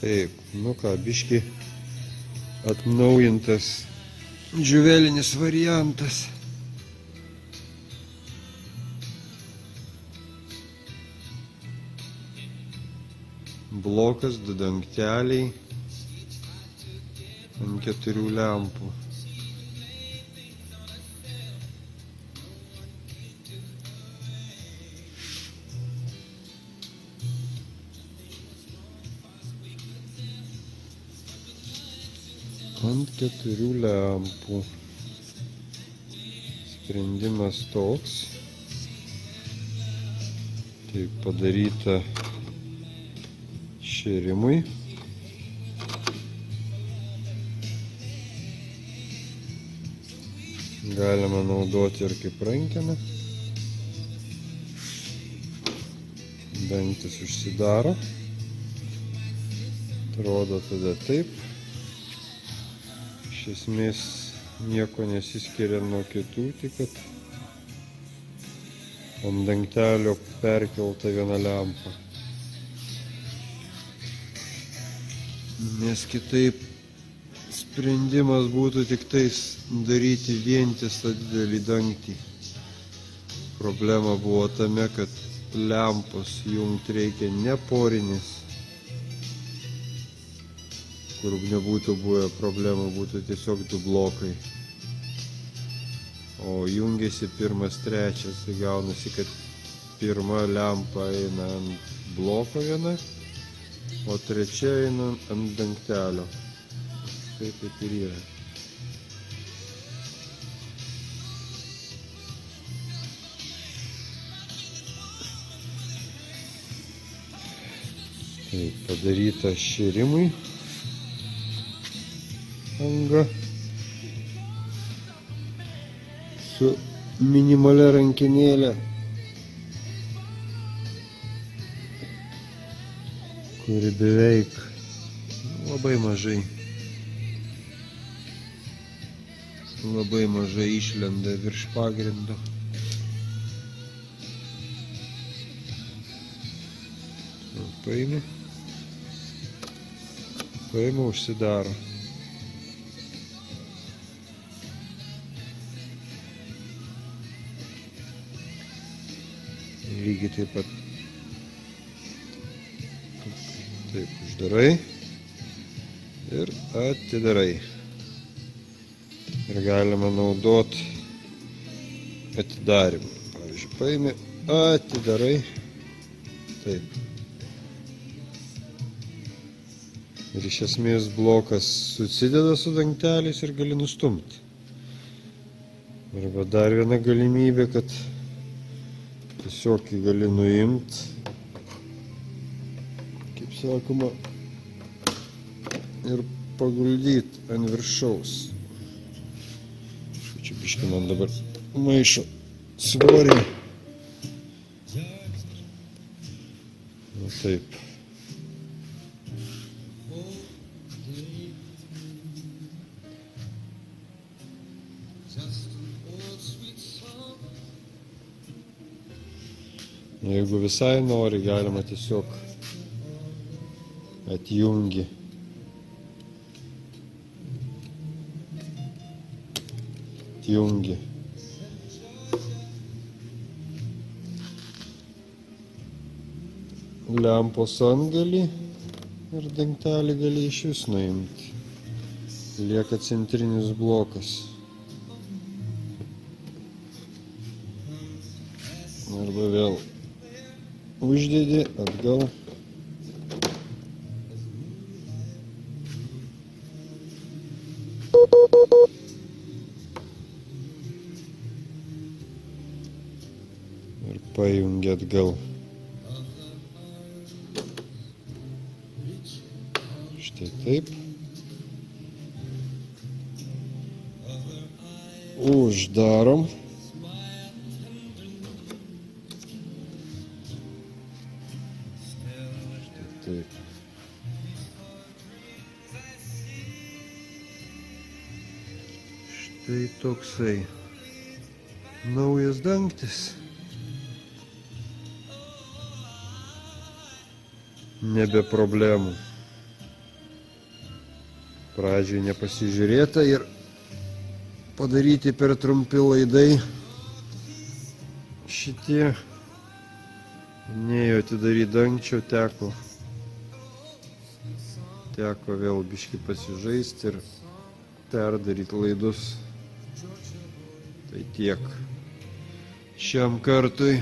Taip, nu ką, biški atnaujintas džiuvelinis variantas. Blokas, 2 dangteliai ant 4 lempų. Ant 4 lempų. Sprendimas toks. Tai padaryta šėrimui. Galima naudoti ir kaip rankeną. Dangtis užsidaro. Atrodo tada taip. Iš esmės nieko nesiskiria nuo kitų, tik kad ant dangtelio perkelta viena lempa. Nes kitaip sprendimas būtų tik tais daryti vientisą didelį dangtį. Problema buvo tame, kad lempos jungti reikia ne porinės, kur nebūtų buvę problemų, būtų tiesiog 2 blokai. O jungiasi pirmas, trečias, tai gaunasi, kad pirma lempa eina ant bloko viena, o trečia eina ant dangtelio. Tai taip ir yra. Tai padaryta šėrimui anga su minimalia rankenėlė, kuri beveik labai mažai išlenda virš pagrindo. Paimi, užsidaro. Lygiai taip pat taip uždarai ir atidarai. Ir galima naudoti atidarimą. Pavyzdžiui, paimi, atidarai. Taip. Ir iš esmės blokas susideda su dangteliais ir gali nustumti. Arba dar viena galimybė, kad tiesiog jį gali nuimti, kaip sakoma, ir paguldyti ant viršaus. Čia biškį man dabar maišo svorį. Na taip. Jeigu visai nori, galima tiesiog atjungi. Lempos antgalį ir dangtelį gali iš vis nuimti. Lieka centrinis blokas. Arba vėl uždedi atgal. Ir pajungi atgal. Štai taip. Uždarom. Taip. Štai toksai naujas dangtis. Nebe problemų. pradžioj nepasižiūrėta ir padaryti per trumpi laidai šitie. Nėjo atidaryti dangčio, teko vėl biškį pasižaisti ir perdaryti laidus. Tai tiek šiam kartui.